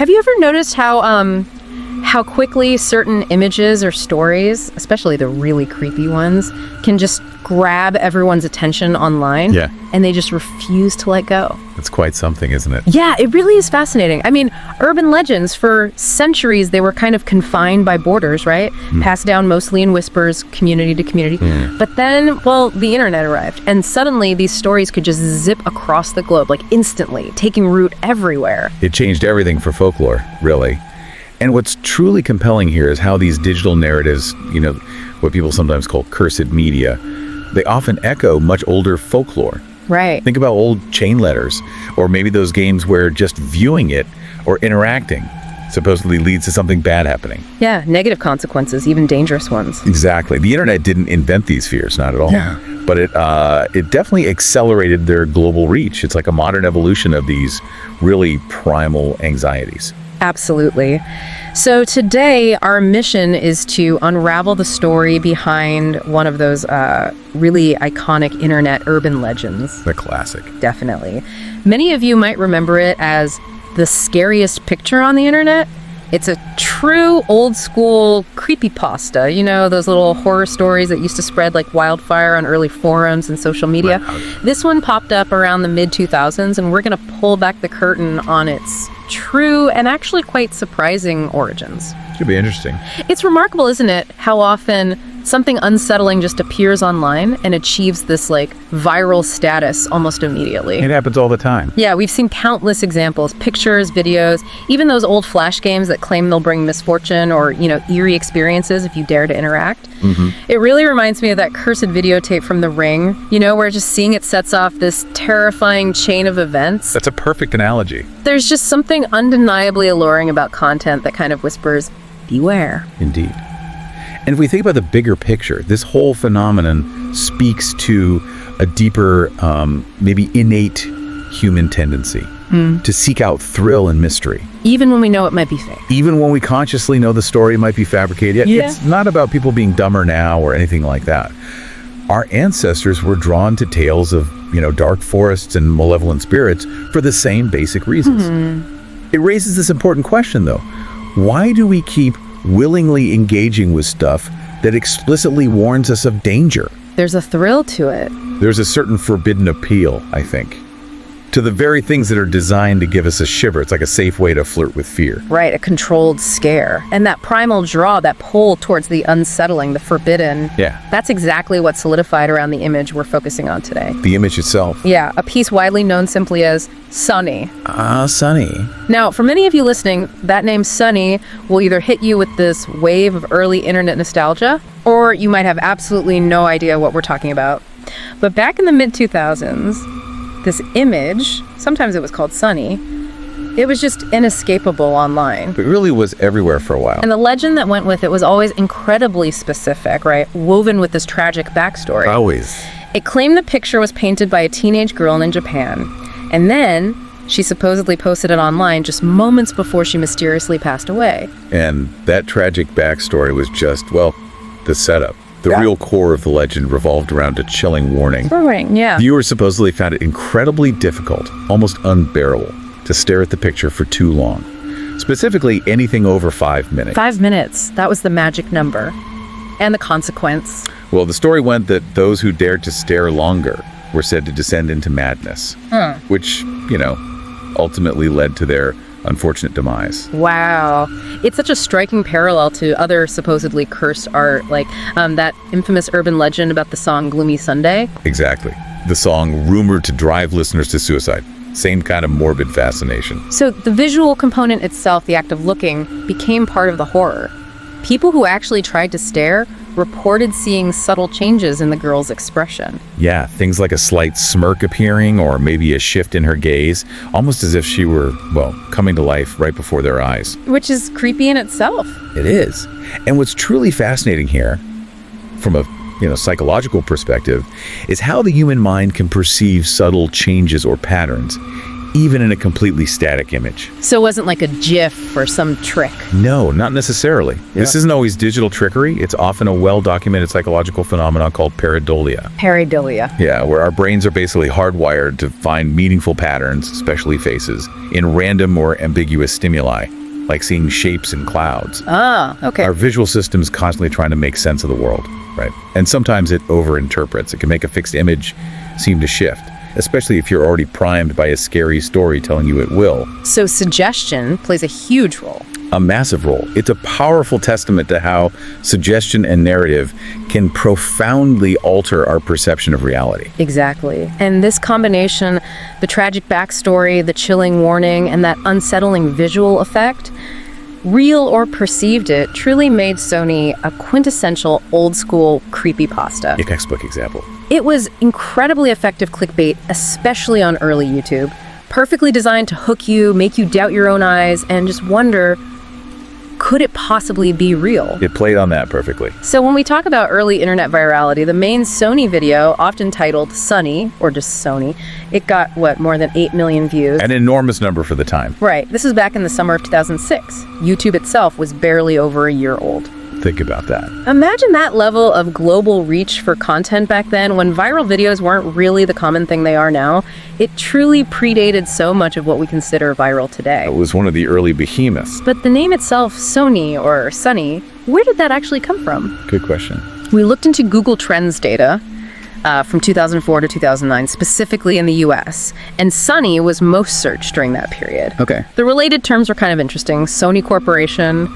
Have you ever noticed how quickly certain images or stories, especially the really creepy ones, can just grab everyone's attention online? Yeah. And they just refuse to let go. It's quite something, isn't it? Yeah, it really is fascinating. I mean, urban legends, for centuries, they were kind of confined by borders, right? Passed down mostly in whispers, community to community. But then, well, the internet arrived, and suddenly these stories could just zip across the globe, like instantly, taking root everywhere. It changed everything for folklore, really. And what's truly compelling here is how these digital narratives, what people sometimes call cursed media, they often echo much older folklore. Right. Think about old chain letters, or maybe those games where just viewing it or interacting supposedly leads to something bad happening. Yeah, negative consequences, even dangerous ones. Exactly. The internet didn't invent these fears, not at all. Yeah. But it definitely accelerated their global reach. It's like a modern evolution of these really primal anxieties. Absolutely. So today, our mission is to unravel the story behind one of those really iconic internet urban legends. The classic. Definitely. Many of you might remember it as the scariest picture on the internet. It's a true old school creepypasta, those little horror stories that used to spread like wildfire on early forums and social media. Wow. This one popped up around the mid-2000s, and we're going to pull back the curtain on its true and actually quite surprising origins. Should be interesting. It's remarkable, isn't it, how often something unsettling just appears online and achieves this viral status almost immediately. It happens all the time. Yeah, we've seen countless examples, pictures, videos, even those old flash games that claim they'll bring misfortune or, eerie experiences if you dare to interact. It really reminds me of that cursed videotape from The Ring, where just seeing it sets off this terrifying chain of events. That's a perfect analogy. There's just something undeniably alluring about content that kind of whispers, beware. Indeed. And if we think about the bigger picture, this whole phenomenon speaks to a deeper, maybe innate human tendency to seek out thrill and mystery. Even when we know it might be fake. Even when we consciously know the story might be fabricated. Yeah. It's not about people being dumber now or anything like that. Our ancestors were drawn to tales of, dark forests and malevolent spirits for the same basic reasons. It raises this important question, though. Why do we keep willingly engaging with stuff that explicitly warns us of danger? There's a thrill to it. There's a certain forbidden appeal, I think, to the very things that are designed to give us a shiver. It's like a safe way to flirt with fear. Right, a controlled scare. And that primal draw, that pull towards the unsettling, the forbidden, that's exactly what solidified around the image we're focusing on today. The image itself. Yeah, a piece widely known simply as Sunny. Sunny. Now, for many of you listening, that name Sunny will either hit you with this wave of early internet nostalgia, or you might have absolutely no idea what we're talking about. But back in the mid-2000s, this image, sometimes it was called Sunny, it was just inescapable online. It really was everywhere for a while. And the legend that went with it was always incredibly specific, right? Woven with this tragic backstory. Always. It claimed the picture was painted by a teenage girl in Japan. And then she supposedly posted it online just moments before she mysteriously passed away. And that tragic backstory was just, the setup. The real core of the legend revolved around a chilling warning. Yeah. Viewers supposedly found it incredibly difficult, almost unbearable, to stare at the picture for too long. Specifically, anything over 5 minutes. 5 minutes. That was the magic number. And the consequence. Well, the story went that those who dared to stare longer were said to descend into madness, which, ultimately led to their unfortunate demise. Wow. It's such a striking parallel to other supposedly cursed art, like that infamous urban legend about the song Gloomy Sunday. Exactly. The song rumored to drive listeners to suicide. Same kind of morbid fascination. So the visual component itself, the act of looking, became part of the horror. People who actually tried to stare reported seeing subtle changes in the girl's expression. Yeah, things like a slight smirk appearing or maybe a shift in her gaze, almost as if she were, coming to life right before their eyes. Which is creepy in itself. It is. And what's truly fascinating here, from a psychological perspective, is how the human mind can perceive subtle changes or patterns, even in a completely static image. So it wasn't like a GIF or some trick. No, not necessarily. This isn't always digital trickery. It's often a well-documented psychological phenomenon called pareidolia. Pareidolia. Yeah, where our brains are basically hardwired to find meaningful patterns, especially faces, in random or ambiguous stimuli, like seeing shapes in clouds. Ah, okay. Our visual system's constantly trying to make sense of the world, right? And sometimes it overinterprets. It can make a fixed image seem to shift, especially if you're already primed by a scary story telling you it will. So suggestion plays a huge role. A massive role. It's a powerful testament to how suggestion and narrative can profoundly alter our perception of reality. Exactly. And this combination, the tragic backstory, the chilling warning, and that unsettling visual effect, real or perceived it, truly made Sony a quintessential old-school creepypasta. A textbook example. It was incredibly effective clickbait, especially on early YouTube. Perfectly designed to hook you, make you doubt your own eyes, and just wonder, could it possibly be real? It played on that perfectly. So when we talk about early internet virality, the main Sony video, often titled Sunny, or just Sony, it got, more than 8 million views? An enormous number for the time. Right. This is back in the summer of 2006. YouTube itself was barely over a year old. Think about that. Imagine that level of global reach for content back then when viral videos weren't really the common thing they are now. It truly predated so much of what we consider viral today. It was one of the early behemoths. But the name itself, Sony or Sunny, where did that actually come from? Good question. We looked into Google Trends data from 2004 to 2009, specifically in the US, and Sunny was most searched during that period. Okay. The related terms are kind of interesting. Sony Corporation,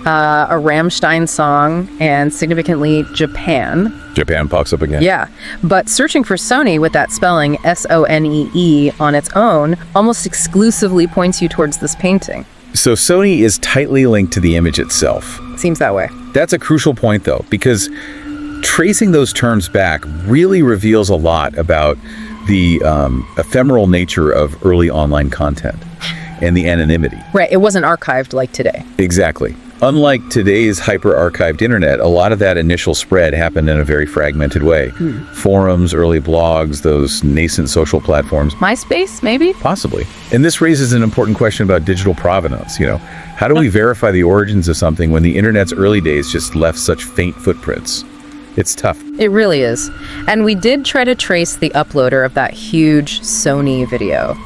a Rammstein song, and significantly Japan. Japan pops up again. Yeah, but searching for Sony with that spelling, S-O-N-E-E, on its own, almost exclusively points you towards this painting. So Sony is tightly linked to the image itself. Seems that way. That's a crucial point, though, because tracing those terms back really reveals a lot about the ephemeral nature of early online content and the anonymity. Right, it wasn't archived like today. Exactly. Unlike today's hyper-archived internet, a lot of that initial spread happened in a very fragmented way. Forums, early blogs, those nascent social platforms. MySpace, maybe? Possibly. And this raises an important question about digital provenance. How do we verify the origins of something when the internet's early days just left such faint footprints? It's tough. It really is. And we did try to trace the uploader of that huge Sony video.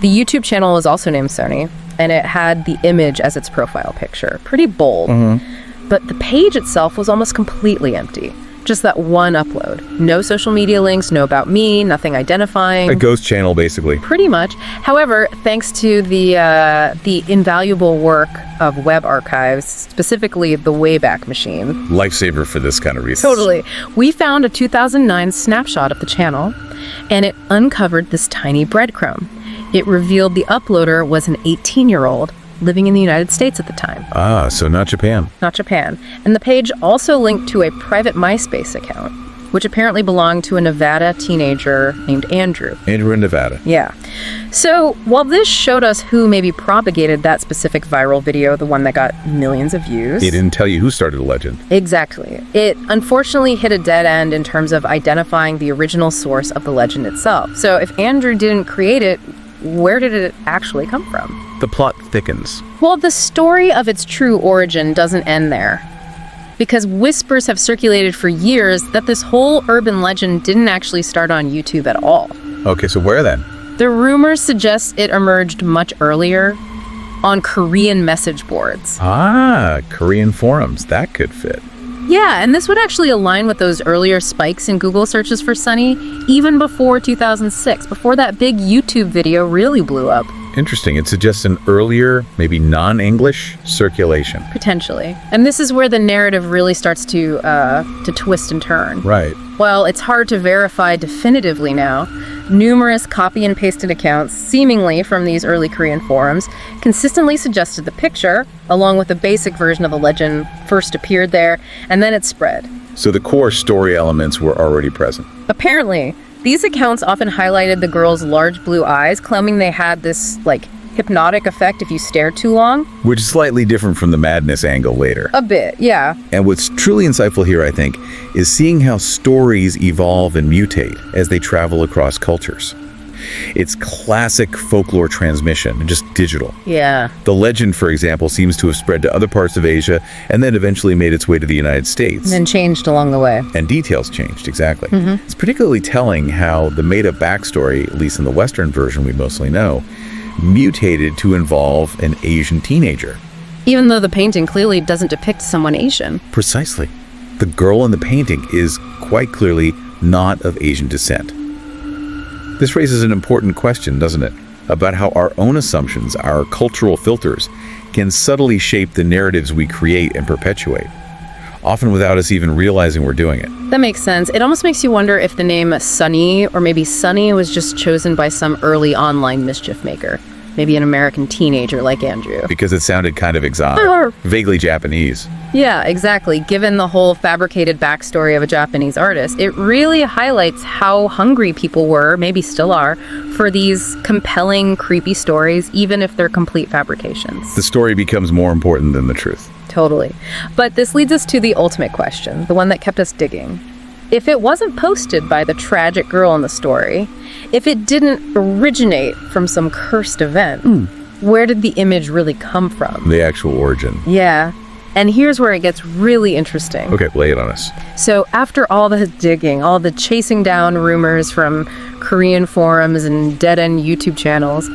The YouTube channel was also named Sony, and it had the image as its profile picture. Pretty bold. But the page itself was almost completely empty. Just that one upload. No social media links, no about me, nothing identifying. A ghost channel, basically. Pretty much. However, thanks to the invaluable work of web archives, specifically the Wayback Machine. Lifesaver for this kind of reason. Totally. We found a 2009 snapshot of the channel, and it uncovered this tiny breadcrumb. It revealed the uploader was an 18-year-old living in the United States at the time. Ah, so not Japan. Not Japan. And the page also linked to a private MySpace account, which apparently belonged to a Nevada teenager named Andrew. Andrew in Nevada. Yeah. So while this showed us who maybe propagated that specific viral video, the one that got millions of views. It didn't tell you who started the legend. Exactly. It unfortunately hit a dead end in terms of identifying the original source of the legend itself. So if Andrew didn't create it, where did it actually come from? The plot thickens. Well, the story of its true origin doesn't end there, because whispers have circulated for years that this whole urban legend didn't actually start on YouTube at all. Okay, so where then? The rumors suggest it emerged much earlier on Korean message boards. Ah, Korean forums. That could fit. Yeah, and this would actually align with those earlier spikes in Google searches for Sunny, even before 2006, before that big YouTube video really blew up. Interesting. It suggests an earlier, maybe non-English circulation. Potentially. And this is where the narrative really starts to twist and turn. Right. Well, it's hard to verify definitively now. Numerous copy and pasted accounts, seemingly from these early Korean forums, consistently suggested the picture, along with the basic version of the legend, first appeared there, and then it spread. So the core story elements were already present. Apparently, these accounts often highlighted the girl's large blue eyes, claiming they had this, hypnotic effect if you stared too long. Which is slightly different from the madness angle later. A bit, yeah. And what's truly insightful here, I think, is seeing how stories evolve and mutate as they travel across cultures. It's classic folklore transmission, just digital. Yeah. The legend, for example, seems to have spread to other parts of Asia and then eventually made its way to the United States. And then changed along the way. And details changed, exactly. It's particularly telling how the made-up backstory, at least in the Western version we mostly know, mutated to involve an Asian teenager. Even though the painting clearly doesn't depict someone Asian. Precisely. The girl in the painting is quite clearly not of Asian descent. This raises an important question, doesn't it? About how our own assumptions, our cultural filters, can subtly shape the narratives we create and perpetuate, often without us even realizing we're doing it. That makes sense. It almost makes you wonder if the name Sunny, or maybe Sunny, was just chosen by some early online mischief maker. Maybe an American teenager like Andrew. Because it sounded kind of exotic, vaguely Japanese. Yeah, exactly. Given the whole fabricated backstory of a Japanese artist, it really highlights how hungry people were, maybe still are, for these compelling, creepy stories, even if they're complete fabrications. The story becomes more important than the truth. Totally. But this leads us to the ultimate question, the one that kept us digging. If it wasn't posted by the tragic girl in the story, if it didn't originate from some cursed event, where did the image really come from? The actual origin. Yeah. And here's where it gets really interesting. Okay, lay it on us. So after all the digging, all the chasing down rumors from Korean forums and dead-end YouTube channels,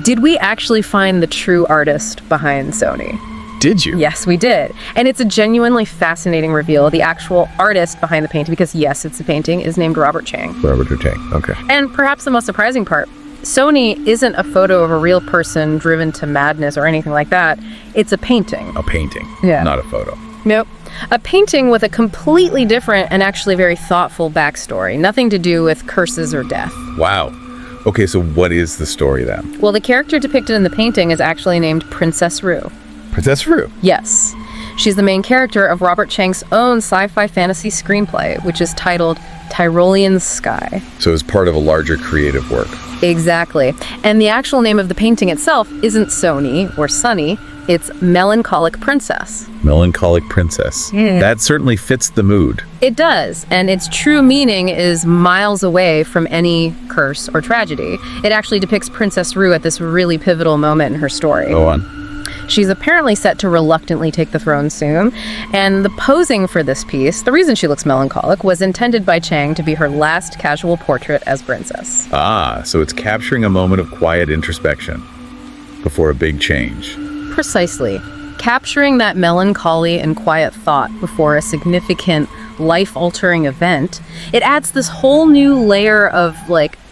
did we actually find the true artist behind Sony? Did you? Yes, we did. And it's a genuinely fascinating reveal. The actual artist behind the painting, because yes, it's a painting, is named Robert Chang. Robert Chang, okay. And perhaps the most surprising part, Sony isn't a photo of a real person driven to madness or anything like that. It's a painting. A painting, not a photo. Nope. A painting with a completely different and actually very thoughtful backstory. Nothing to do with curses or death. Wow. Okay, so what is the story then? Well, the character depicted in the painting is actually named Princess Rue. Princess Rue? Yes. She's the main character of Robert Chang's own sci-fi fantasy screenplay, which is titled Tyrolean Sky. So it's part of a larger creative work. Exactly. And the actual name of the painting itself isn't Sony or Sunny, it's Melancholic Princess. Melancholic Princess. That certainly fits the mood. It does, and its true meaning is miles away from any curse or tragedy. It actually depicts Princess Rue at this really pivotal moment in her story. Go on. She's apparently set to reluctantly take the throne soon, and the posing for this piece, the reason she looks melancholic, was intended by Chang to be her last casual portrait as princess. Ah, so it's capturing a moment of quiet introspection before a big change. Precisely. Capturing that melancholy and quiet thought before a significant, life-altering event, it adds this whole new layer of,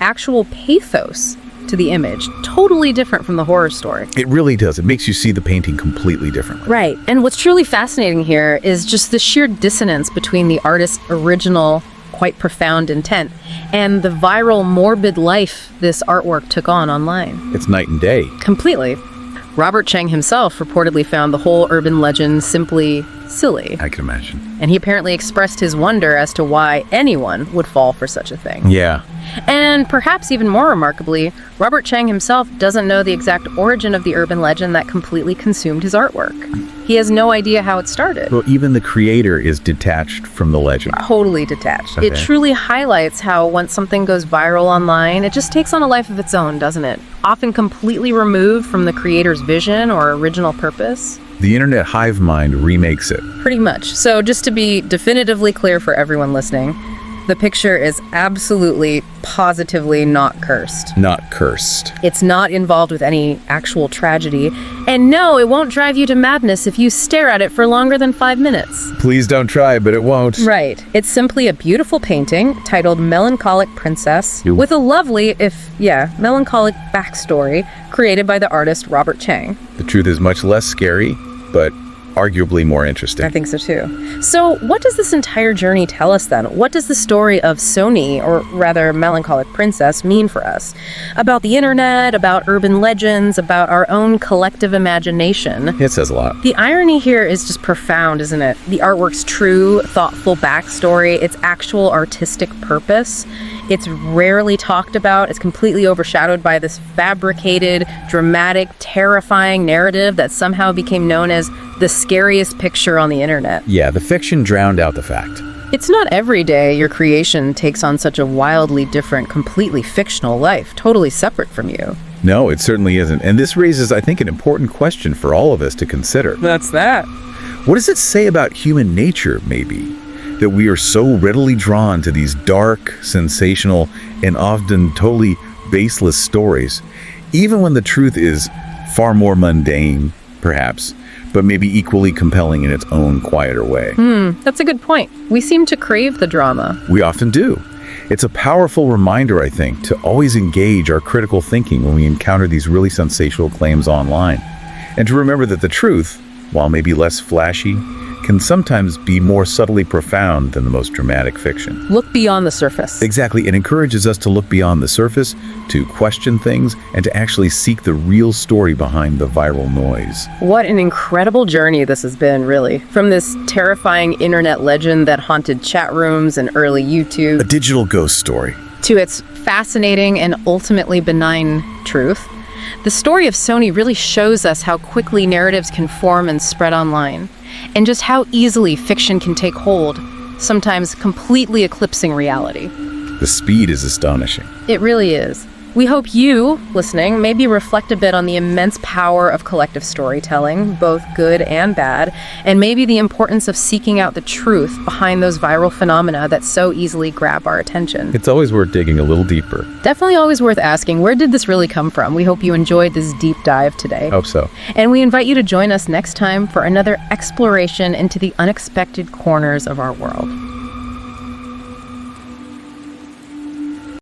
actual pathos to the image, totally different from the horror story. It really does. It makes you see the painting completely differently. Right. And what's truly fascinating here is just the sheer dissonance between the artist's original, quite profound intent and the viral, morbid life this artwork took on online. It's night and day. Completely. Robert Chang himself reportedly found the whole urban legend simply silly. I can imagine. And he apparently expressed his wonder as to why anyone would fall for such a thing. Yeah. And perhaps even more remarkably, Robert Chang himself doesn't know the exact origin of the urban legend that completely consumed his artwork. He has no idea how it started. Well, even the creator is detached from the legend. Totally detached. Okay. It truly highlights how once something goes viral online, it just takes on a life of its own, doesn't it? Often completely removed from the creator's vision or original purpose. The internet hive mind remakes it. Pretty much. So just to be definitively clear for everyone listening, the picture is absolutely, positively not cursed. Not cursed. It's not involved with any actual tragedy. And no, it won't drive you to madness if you stare at it for longer than 5 minutes. Please don't try, but it won't. Right. It's simply a beautiful painting titled Melancholic Princess with a lovely, melancholic backstory created by the artist Robert Chang. The truth is much less scary, but arguably more interesting. I think so too. So what does this entire journey tell us then? What does the story of Sony, or rather Melancholic Princess, mean for us? About the internet, about urban legends, about our own collective imagination? It says a lot. The irony here is just profound, isn't it? The artwork's true, thoughtful backstory, its actual artistic purpose. It's rarely talked about. It's completely overshadowed by this fabricated, dramatic, terrifying narrative that somehow became known as the scariest picture on the internet. Yeah, the fiction drowned out the fact. It's not every day your creation takes on such a wildly different, completely fictional life, totally separate from you. No, it certainly isn't. And this raises, I think, an important question for all of us to consider. That's that. What does it say about human nature, maybe, that we are so readily drawn to these dark, sensational, and often totally baseless stories, even when the truth is far more mundane, perhaps, but maybe equally compelling in its own quieter way? That's a good point. We seem to crave the drama. We often do. It's a powerful reminder, I think, to always engage our critical thinking when we encounter these really sensational claims online, and to remember that the truth, while maybe less flashy, can sometimes be more subtly profound than the most dramatic fiction. Look beyond the surface. Exactly. It encourages us to look beyond the surface, to question things, and to actually seek the real story behind the viral noise. What an incredible journey this has been, really. From this terrifying internet legend that haunted chat rooms and early YouTube, A digital ghost story. to its fascinating and ultimately benign truth. The story of Sony really shows us how quickly narratives can form and spread online, and just how easily fiction can take hold, sometimes completely eclipsing reality. The speed is astonishing. It really is. We hope you, listening, maybe reflect a bit on the immense power of collective storytelling, both good and bad, and maybe the importance of seeking out the truth behind those viral phenomena that so easily grab our attention. It's always worth digging a little deeper. Definitely always worth asking, where did this really come from? We hope you enjoyed this deep dive today. Hope so. And we invite you to join us next time for another exploration into the unexpected corners of our world.